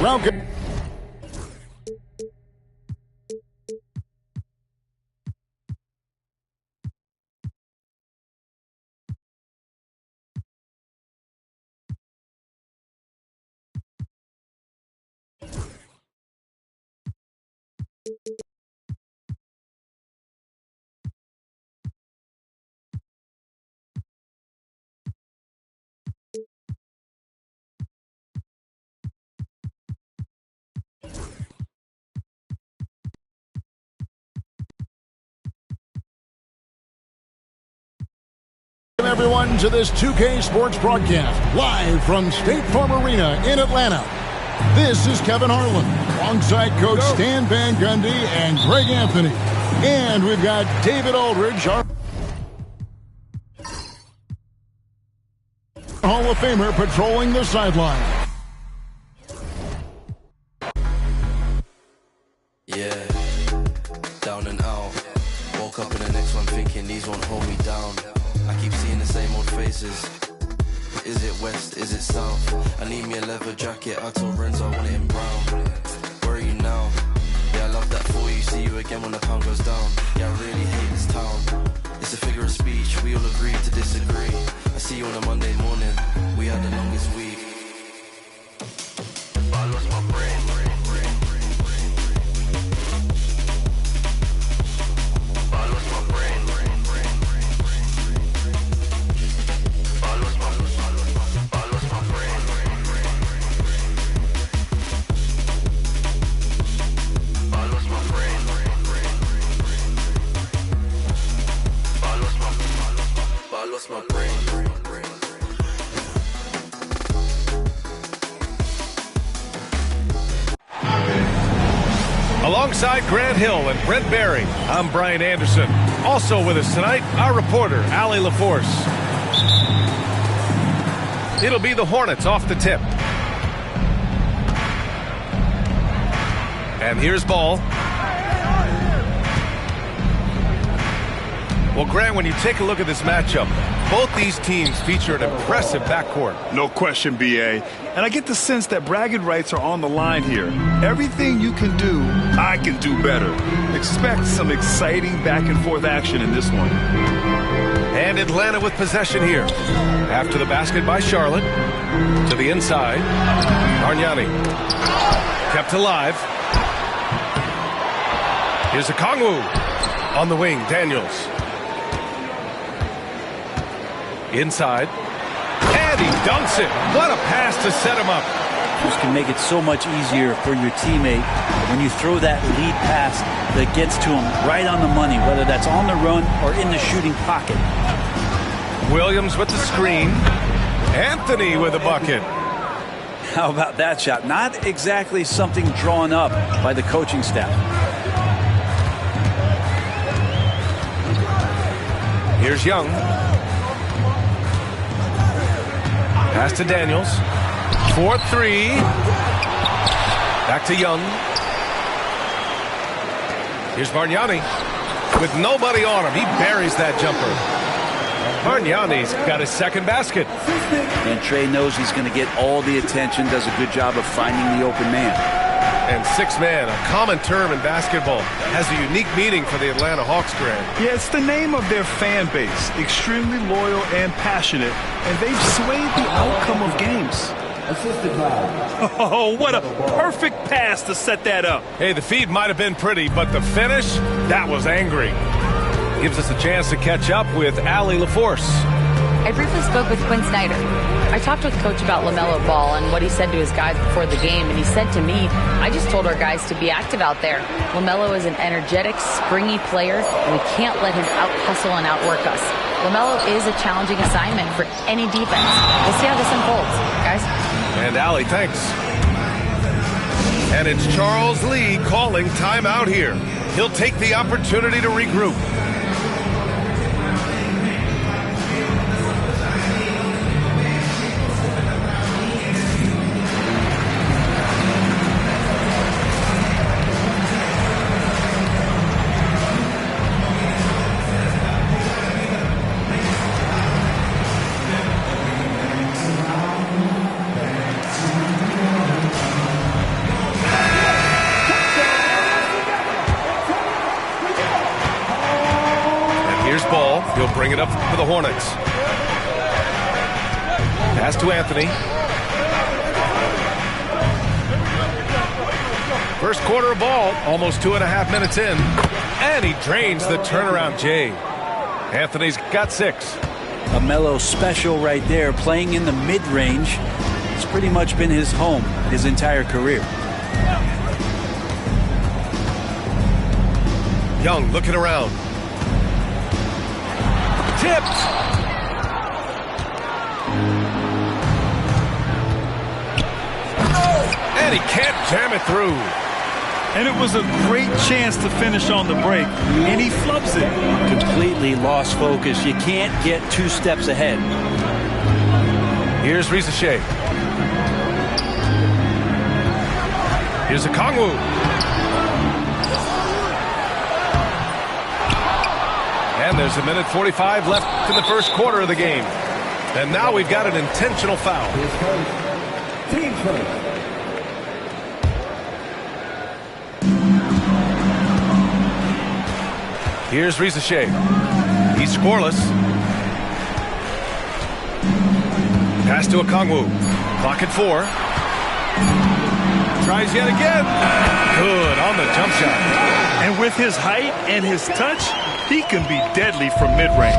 Welcome. Everyone to this 2K Sports broadcast, live from State Farm Arena in Atlanta. This is Kevin Harlan, alongside Coach Stan Van Gundy and Greg Anthony. And we've got David Aldridge, our Hall of Famer, patrolling the sideline. Yeah, down and out. Woke up in the next one thinking these won't hold me down. I keep seeing the same old faces. Is it west, is it south? I need me a leather jacket, I told Renzo I want it in brown. Where are you now? Yeah, I love that for you, see you again when the pound goes down. Yeah, I really hate this town. It's a figure of speech, we all agree to disagree. I see you on a Monday morning, we had the longest week. But I lost my brain. Alongside Grant Hill and Brent Barry, I'm Brian Anderson. Also with us tonight, our reporter, Allie LaForce. It'll be the Hornets off the tip. And here's ball. Well, Grant, when you take a look at this matchup, both these teams feature an impressive backcourt. No question, B.A. And I get the sense that bragging rights are on the line here. Everything you can do, I can do better. Expect some exciting back-and-forth action in this one. And Atlanta with possession here. After the basket by Charlotte. To the inside. Bargnani. Kept alive. Here's Okongwu. On the wing, Daniels. Inside. And he dunks it. What a pass to set him up. This can make it so much easier for your teammate when you throw that lead pass that gets to him right on the money, whether that's on the run or in the shooting pocket. Williams with the screen. Anthony with a bucket. How about that shot? Not exactly something drawn up by the coaching staff. Here's Young. Pass to Daniels. 4-3. Back to Young. Here's Bargnani. With nobody on him, he buries that jumper. Bargnani's got his second basket. And Trey knows he's going to get all the attention, does a good job of finding the open man. And six-man, a common term in basketball, has a unique meaning for the Atlanta Hawks, Grant. Yeah, it's the name of their fan base. Extremely loyal and passionate, and they've swayed the outcome of games. Oh, what a perfect pass to set that up. Hey, the feed might have been pretty, but the finish, that was angry. Gives us a chance to catch up with Allie LaForce. I briefly spoke with Quinn Snyder. I talked with Coach about LaMelo Ball and what he said to his guys before the game, and he said to me, I just told our guys to be active out there. LaMelo is an energetic, springy player, and we can't let him out-hustle and outwork us. LaMelo is a challenging assignment for any defense. We'll see how this unfolds, guys. And Allie, thanks. And it's Charles Lee calling timeout here. He'll take the opportunity to regroup. Ball. He'll bring it up for the Hornets. Pass to Anthony. First quarter of ball, almost 2.5 minutes in. And he drains the turnaround J. Anthony's got 6. A Melo special right there, playing in the mid-range. It's pretty much been his home his entire career. Young looking around. Tipped. And he can't jam it through. And it was a great chance to finish on the break, and he flubs it. Completely lost focus. You can't get 2 steps ahead. Here's Rizachet. Here's Okongwu. And there's 1:45 left in the first quarter of the game. And now we've got an intentional foul. Here's Rizachet. He's scoreless. Pass to Okongwu. Clock at 4. Tries yet again. Good on the jump shot. And with his height and his touch, he can be deadly from mid-range.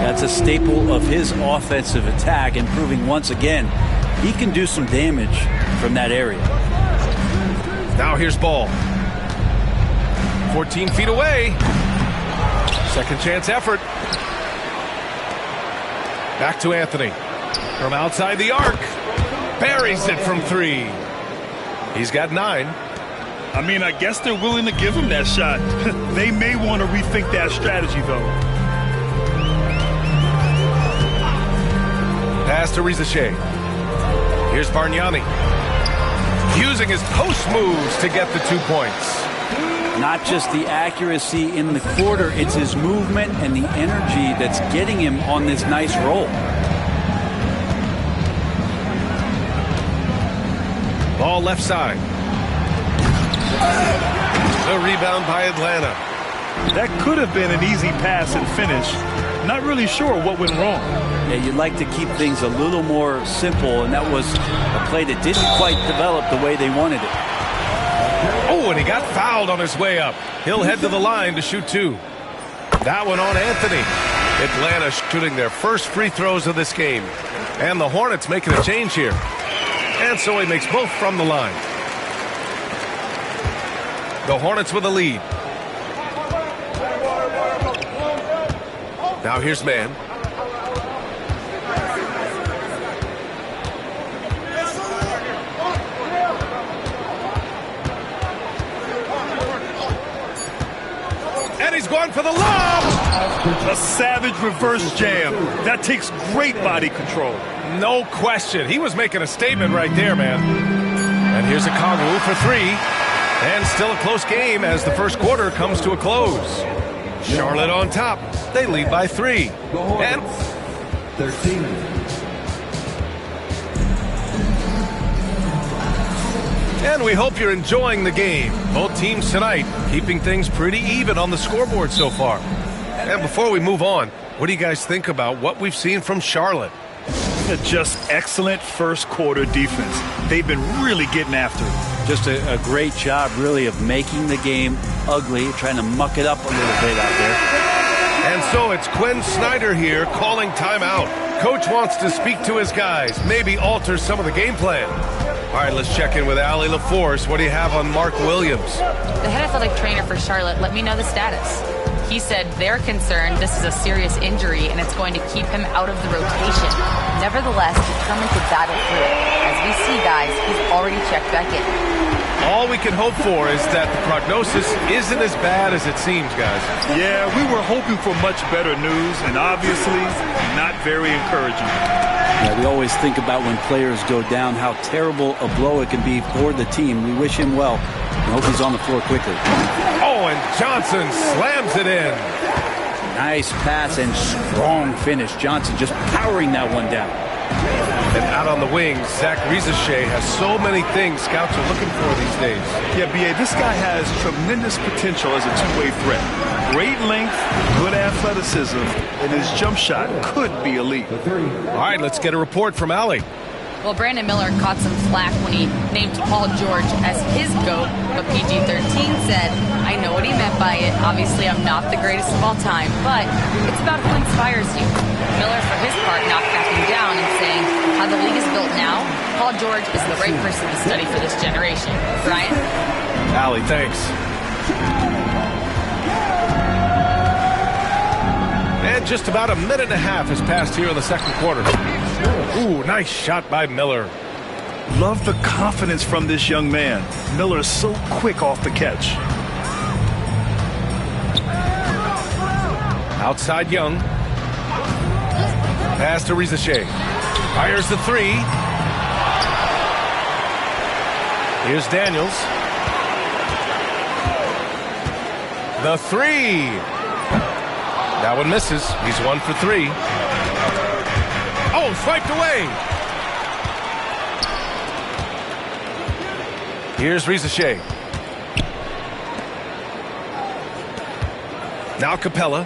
That's a staple of his offensive attack, and proving once again he can do some damage from that area. Now here's Ball. 14 feet away. Second chance effort. Back to Anthony. From outside the arc. Buries it from 3. He's got 9. I mean, I guess they're willing to give him that shot. They may want to rethink that strategy, though. Pass to Rizachet. Here's Bargnani. Using his post moves to get the 2 points. Not just the accuracy in the quarter, it's his movement and the energy that's getting him on this nice roll. Ball left side. The rebound by Atlanta. That could have been an easy pass and finish. Not really sure what went wrong. Yeah, you'd like to keep things a little more simple, and that was a play that didn't quite develop the way they wanted it. Oh, and he got fouled on his way up. He'll head to the line to shoot 2. That one on Anthony. Atlanta shooting their first free throws of this game. And the Hornets making a change here. And so he makes both from the line. The Hornets with a lead. Now here's Man. And he's going for the lob. A savage reverse jam. That takes great body control. No question. He was making a statement right there, man. And here's Okongwu for 3. And still a close game as the first quarter comes to a close. Charlotte on top. They lead by 3. And 13. And we hope you're enjoying the game. Both teams tonight keeping things pretty even on the scoreboard so far. And before we move on, what do you guys think about what we've seen from Charlotte? Just excellent first quarter defense. They've been really getting after it. Just a great job, really, of making the game ugly, trying to muck it up a little bit out there. And so it's Quinn Snyder here calling timeout. Coach wants to speak to his guys, maybe alter some of the game plan. All right, let's check in with Allie LaForce. What do you have on Mark Williams? The head athletic trainer for Charlotte let me know the status. He said they're concerned this is a serious injury and it's going to keep him out of the rotation. Nevertheless, determined to battle through it. As we see, guys, he's already checked back in. All we can hope for is that the prognosis isn't as bad as it seems, guys. Yeah, we were hoping for much better news, and obviously not very encouraging. Yeah, we always think about when players go down, how terrible a blow it can be for the team. We wish him well and hope he's on the floor quickly. Oh, and Johnson slams it in. Nice pass and strong finish. Johnson just powering that one down. And out on the wing, Zach Rizachet has so many things scouts are looking for these days. Yeah, B.A., this guy has tremendous potential as a two-way threat. Great length, good athleticism, and his jump shot could be elite. All right, let's get a report from Allie. Well, Brandon Miller caught some flack when he named Paul George as his GOAT, but PG-13 said, I know what he meant by it. Obviously, I'm not the greatest of all time, but it's about who inspires you. Miller, for his part, not backing down and saying, how the league is built now, Paul George is the right person to study for this generation. Brian? Allie, thanks. And just about a minute and a half has passed here in the second quarter. Ooh, nice shot by Miller. Love the confidence from this young man. Miller is so quick off the catch. Outside Young. Pass to Rizachet. Fires the three. Here's Daniels. The three. That one misses. He's 1 for 3. Oh, swiped away. Here's Rizachet. Now Capella.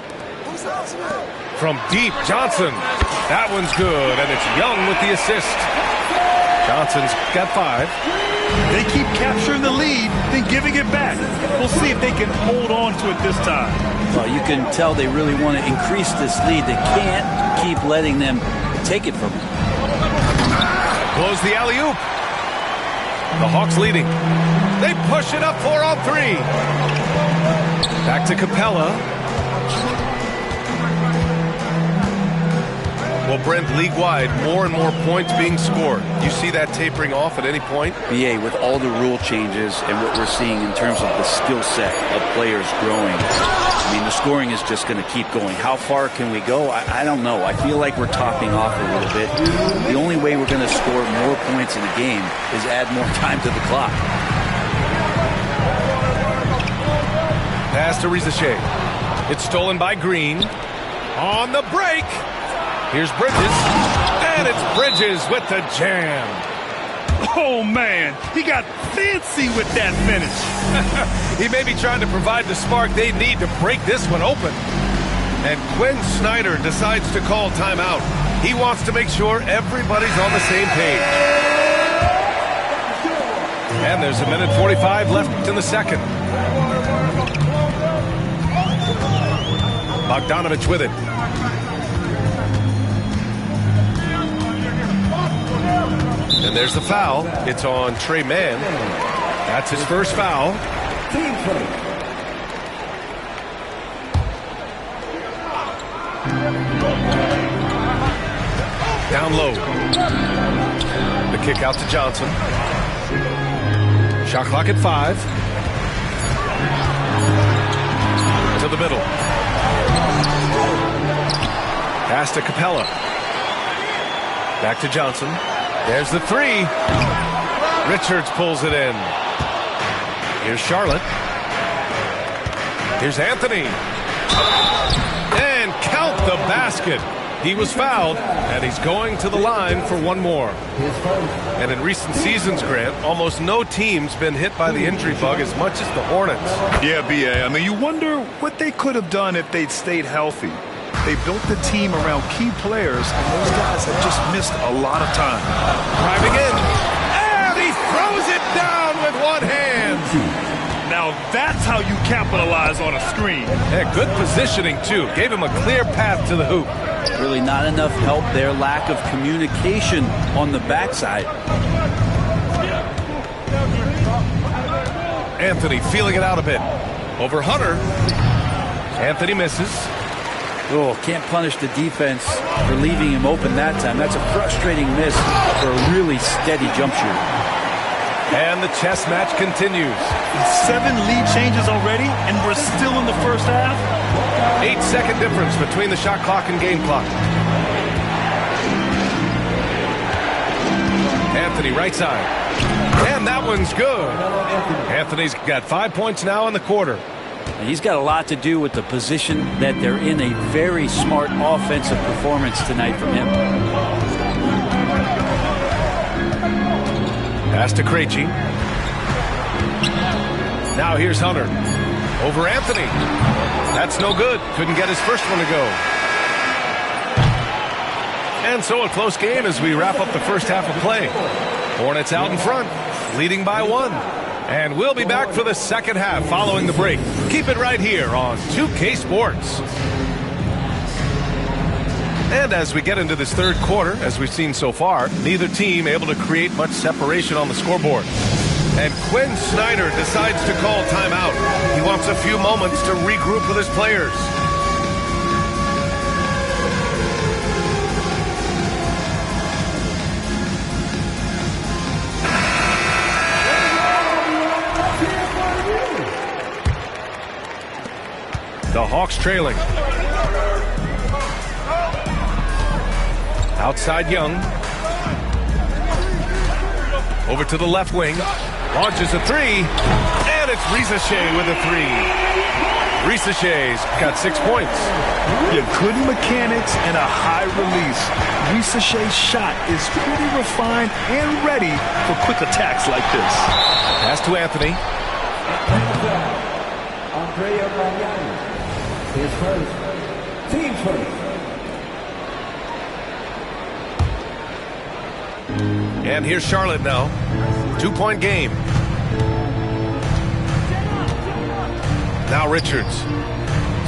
From deep, Johnson. That one's good, and it's Young with the assist. Johnson's got 5. They keep capturing the lead, then giving it back. We'll see if they can hold on to it this time. Well, you can tell they really want to increase this lead. They can't keep letting them take it from them. Blows the alley-oop. The Hawks leading. They push it up 4 on 3. Back to Capella. Well, Brent, league-wide, more and more points being scored. You see that tapering off at any point? BA, with all the rule changes and what we're seeing in terms of the skill set of players growing, I mean, the scoring is just going to keep going. How far can we go? I don't know. I feel like we're topping off a little bit. The only way we're going to score more points in the game is add more time to the clock. Pass to Rizachet. It's stolen by Green. On the break. Here's Bridges, and it's Bridges with the jam. Oh, man, he got fancy with that finish. He may be trying to provide the spark they need to break this one open. And Quinn Snyder decides to call timeout. He wants to make sure everybody's on the same page. And there's a minute 45 left in the second. Bogdanovich with it. And there's the foul. It's on Trey Mann. That's his first foul. Down low. The kick out to Johnson. Shot clock at 5. To the middle. Pass to Capella. Back to Johnson. There's the 3. Richards pulls it in. Here's Charlotte. Here's Anthony. And count the basket. He was fouled, and he's going to the line for one more. And in recent seasons, Grant, almost no team's been hit by the injury bug as much as the Hornets. Yeah, B.A., I mean, you wonder what they could have done if they'd stayed healthy. They built the team around key players, and those guys have just missed a lot of time. Driving in, and he throws it down with one hand. Now that's how you capitalize on a screen. Yeah, good positioning, too. Gave him a clear path to the hoop. Really not enough help there. Lack of communication on the backside. Anthony feeling it out a bit. Over Hunter. Anthony misses. Oh, can't punish the defense for leaving him open that time. That's a frustrating miss for a really steady jump shooter. And the chess match continues. 7 lead changes already, and we're still in the first half. 8-second difference between the shot clock and game clock. Anthony, right side. And that one's good. Anthony's got 5 points now in the quarter. He's got a lot to do with the position that they're in. A very smart offensive performance tonight from him. Pass to Krejci. Now here's Hunter. Over Anthony. That's no good. Couldn't get his first one to go. And so a close game as we wrap up the first half of play. Hornets out in front, leading by 1. And we'll be back for the second half following the break. Keep it right here on 2K Sports. And as we get into this third quarter, as we've seen so far, neither team able to create much separation on the scoreboard. And Quinn Snyder decides to call timeout. He wants a few moments to regroup with his players. The Hawks trailing. Outside Young. Over to the left wing. Launches a 3. And it's Risacher with a 3. Risacher's got 6 points. Yeah, good mechanics and a high release. Risacher's shot is pretty refined and ready for quick attacks like this. Pass to Anthony. His first, team first. And here's Charlotte now. 2-point game. Now Richards.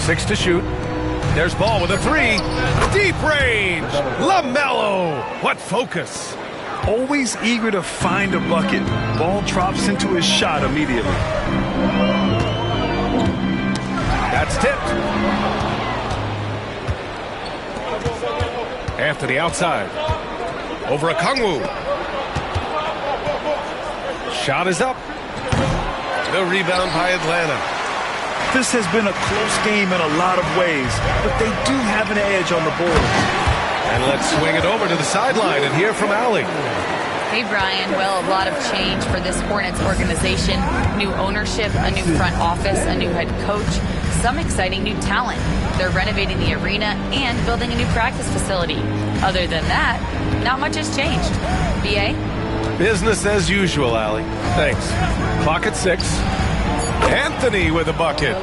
6 to shoot. There's Ball with a 3. Deep range. LaMelo. What focus. Always eager to find a bucket. Ball drops into his shot immediately. That's tipped. Anthony outside. Over a Kongwu. Shot is up. The rebound by Atlanta. This has been a close game in a lot of ways, but they do have an edge on the board. And let's swing it over to the sideline and hear from Allie. Hey, Brian. Well, a lot of change for this Hornets organization. New ownership, a new front office, a new head coach, some exciting new talent. They're renovating the arena and building a new practice facility. Other than that, not much has changed. BA? Business as usual, Allie. Thanks. Clock at 6. Anthony with a bucket.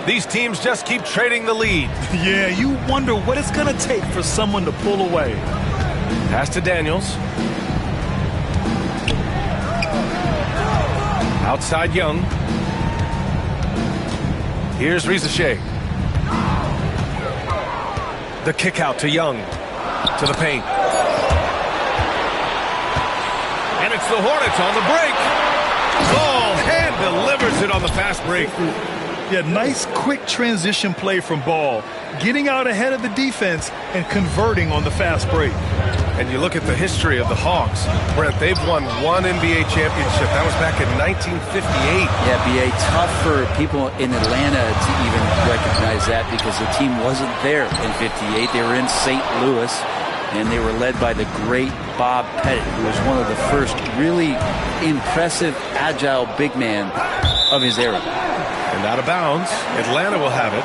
These teams just keep trading the lead. Yeah, you wonder what it's going to take for someone to pull away. Pass to Daniels. Outside Young. Here's Risacher. The kick out to Young. To the paint. And it's the Hornets on the break. Ball hand delivers it on the fast break. Yeah, nice quick transition play from Ball. Getting out ahead of the defense and converting on the fast break. And you look at the history of the Hawks. Brent, they've won 1 NBA championship. That was back in 1958. Yeah, BA, tough for people in Atlanta to even recognize that because the team wasn't there in 58. They were in St. Louis, and they were led by the great Bob Pettit, who was one of the first really impressive, agile big man of his era. And out of bounds, Atlanta will have it.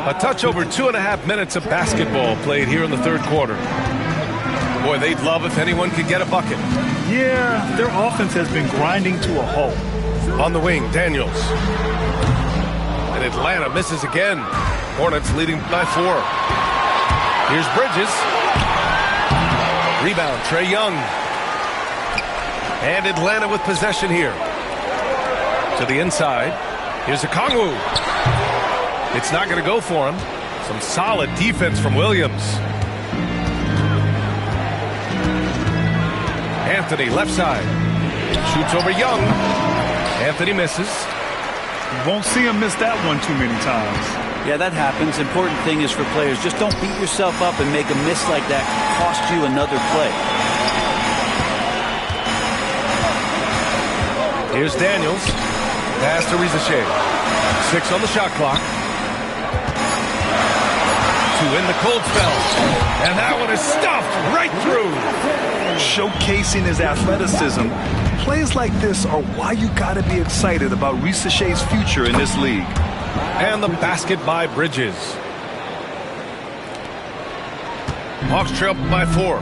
A touch over 2.5 minutes of basketball played here in the third quarter. Boy, they'd love if anyone could get a bucket. Yeah, their offense has been grinding to a halt. On the wing, Daniels. And Atlanta misses again. Hornets leading by 4. Here's Bridges. Rebound, Trae Young. And Atlanta with possession here. To the inside. Here's a Kongwu. It's not going to go for him. Some solid defense from Williams. Anthony, left side. Shoots over Young. Anthony misses. You won't see him miss that one too many times. Yeah, that happens. Important thing is for players, just don't beat yourself up and make a miss like that cost you another play. Here's Daniels. Pass to Rizachet. 6 on the shot clock. To win the cold spell. And that one is stuffed right through. Showcasing his athleticism. Plays like this are why you got to be excited about Rizachet's future in this league. And the basket by Bridges. Hawks trail by 4.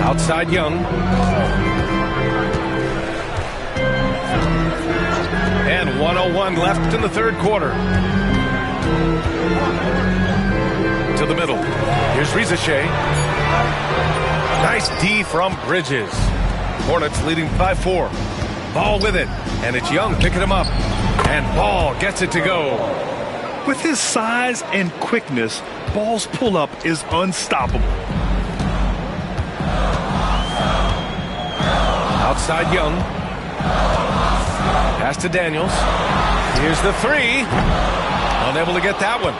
Outside Young. And 1:01 left in the third quarter. To the middle. Here's Rizachet. Nice D from Bridges. Hornets leading by 4. Ball with it. And it's Young picking him up. And Ball gets it to go. With his size and quickness, Ball's pull-up is unstoppable. Outside Young. Pass to Daniels. Here's the 3. Unable to get that one.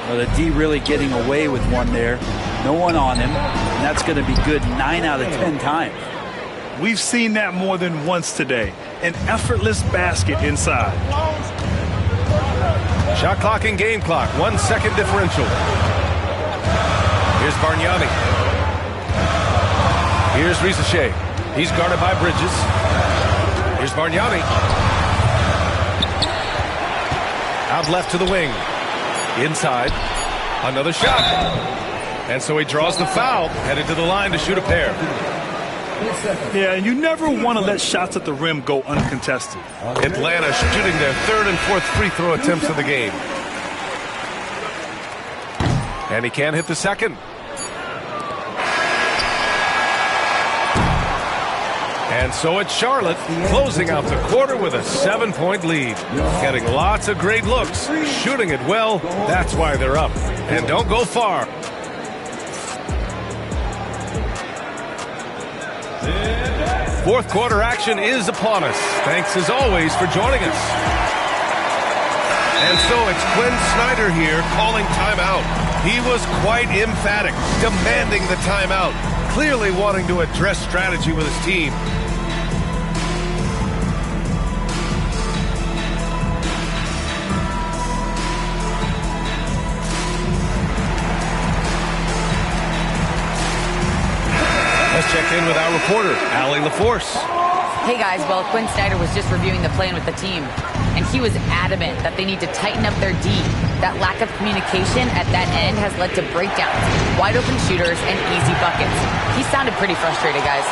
Well, the D really getting away with one there. No one on him. And that's going to be good 9 out of 10 times. We've seen that more than once today. An effortless basket inside. Shot clock and game clock. 1 second differential. Here's Bargnani. Here's Rizachet. He's guarded by Bridges. Here's Bargnani. Out left to the wing. Inside. Another shot. And so he draws the foul. Headed to the line to shoot a pair. Yeah, and you never want to let shots at the rim go uncontested. Atlanta shooting their 3rd and 4th free throw attempts of the game. And he can't hit the second. And so it's Charlotte closing out the quarter with a 7-point lead. Getting lots of great looks, shooting it well. That's why they're up. And don't go far. Fourth quarter action is upon us. Thanks as always for joining us. And so it's Quinn Snyder here calling timeout. He was quite emphatic, demanding the timeout, clearly wanting to address strategy with his team. Let's check in with our reporter, Allie LaForce. Hey guys, well, Quinn Snyder was just reviewing the plan with the team, and he was adamant that they need to tighten up their D. That lack of communication at that end has led to breakdowns, wide open shooters, and easy buckets. He sounded pretty frustrated, guys.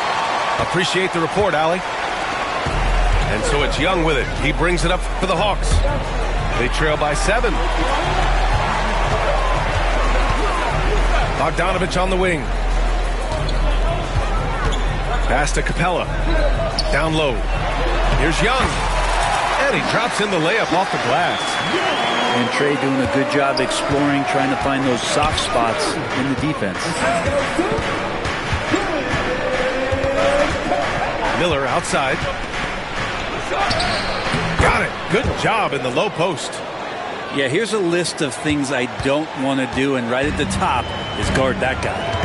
Appreciate the report, Allie. And so it's Young with it. He brings it up for the Hawks. They trail by 7. Bogdanovich on the wing. Pass to Capella. Down low. Here's Young. And he drops in the layup off the glass. And Trey doing a good job exploring, trying to find those soft spots in the defense. Miller outside. Got it. Good job in the low post. Yeah, here's a list of things I don't want to do, and right at the top is guard that guy.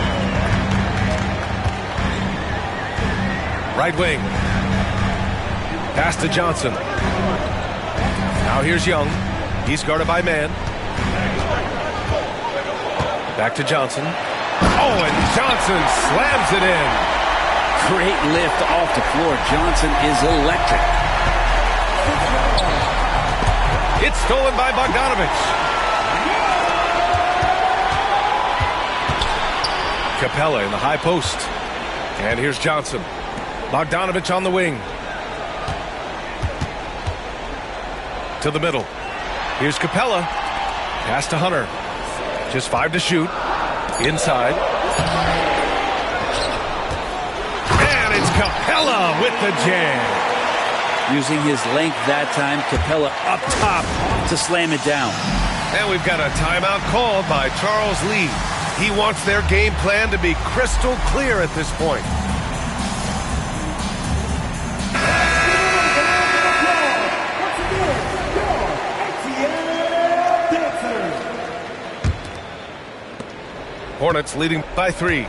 Right wing. Pass to Johnson. Now here's Young. He's guarded by Man. Back to Johnson. Oh, and Johnson slams it in. Great lift off the floor. Johnson is electric. It's stolen by Bogdanovich. Capella in the high post. And here's Johnson. Bogdanovich on the wing. To the middle. Here's Capella. Pass to Hunter. Just 5 to shoot. Inside. And it's Capella with the jam. Using his length that time, Capella up top to slam it down. And we've got a timeout called by Charles Lee. He wants their game plan to be crystal clear at this point. Hornets leading by 3.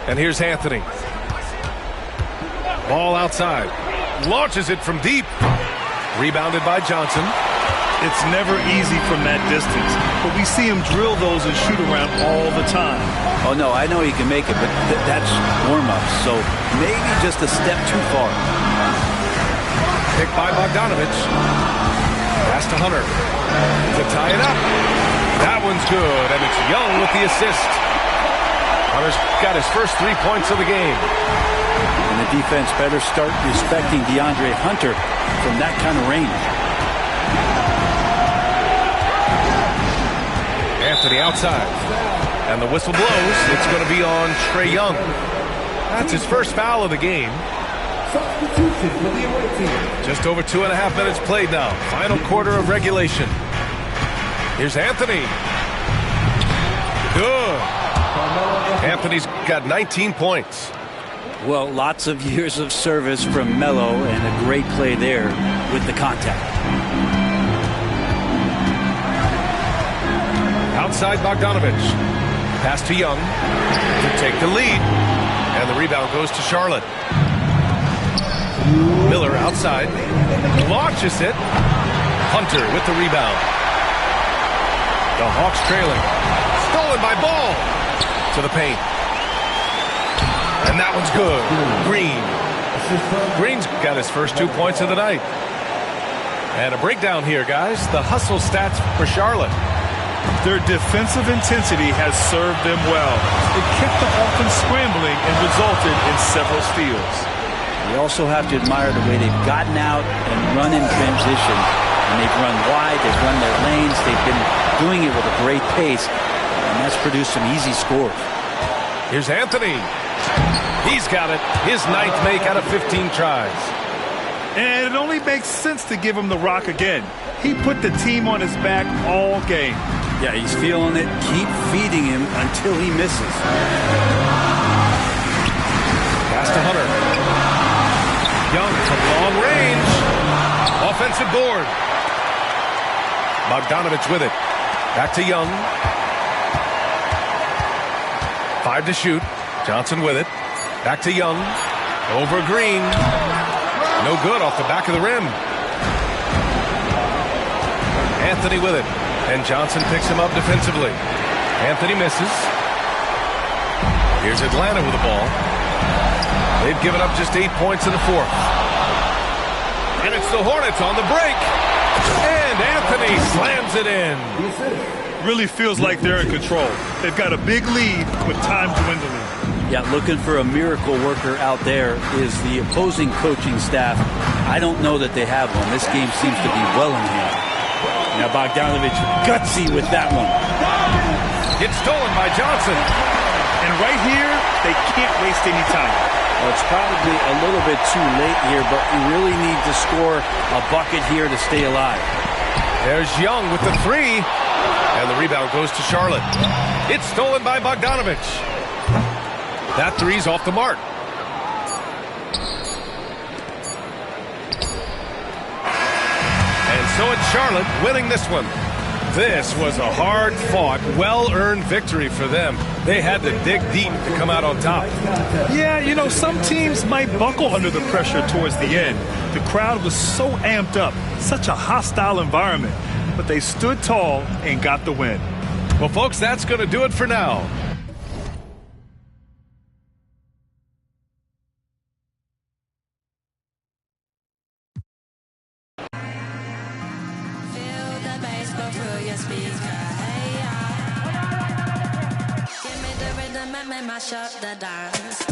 And here's Anthony. Ball outside. Launches it from deep. Rebounded by Johnson. It's never easy from that distance, but we see him drill those and shoot around all the time. Oh, no, I know he can make it, but that's warm-up, so maybe just a step too far. Picked by Bogdanovich. Pass to Hunter to tie it up. That one's good, and it's Young with the assist. Hunter's got his first 3 points of the game. And the defense better start respecting DeAndre Hunter from that kind of range. Anthony outside. And the whistle blows. It's going to be on Trae Young. That's his first foul of the game. Just over 2.5 minutes played now. Final quarter of regulation. Here's Anthony. Good. Anthony's got 19 points. Well, lots of years of service from Melo and a great play there with the contact. Outside Bogdanovich. Pass to Young to take the lead. And the rebound goes to Charlotte. Miller outside. Launches it. Hunter with the rebound. The Hawks trailing. Stolen by Ball. To the paint. And that one's good. Green's got his first 2 points of the night. And a breakdown here, guys. The hustle stats for Charlotte. Their defensive intensity has served them well. It kept the offense scrambling and resulted in several steals. We also have to admire the way they've gotten out and run in transition. And they've run wide, they've run their lanes, they've been doing it with a great pace. And that's produced some easy scores. Here's Anthony. He's got it. His 9th make out of 15 tries. And it only makes sense to give him the rock again. He put the team on his back all game. Yeah, he's feeling it. Keep feeding him until he misses. Pass to Hunter. Young from long range. Offensive board. Bogdanovich with it. Back to Young. 5 to shoot. Johnson with it. Back to Young. Over Green. No good off the back of the rim. Anthony with it. And Johnson picks him up defensively. Anthony misses. Here's Atlanta with the ball. They've given up just 8 points in the 4th. And it's the Hornets on the break. And Anthony slams it in. Really feels like they're in control. They've got a big lead with time dwindling. Yeah, looking for a miracle worker out there is the opposing coaching staff. I don't know that they have one. This game seems to be well in hand. Now Bogdanovich gutsy with that one. It's stolen by Johnson. And right here, they can't waste any time. Well, it's probably a little bit too late here, but you really need to score a bucket here to stay alive. There's Young with the 3. And the rebound goes to Charlotte. It's stolen by Bogdanovich. That 3's off the mark. And so it's Charlotte winning this one. This was a hard-fought, well-earned victory for them. They had to dig deep to come out on top. Yeah, you know, some teams might buckle under the pressure towards the end. The crowd was so amped up, such a hostile environment. But they stood tall and got the win. Well, folks, that's going to do it for now. Give me the rhythm and make my shut the dance.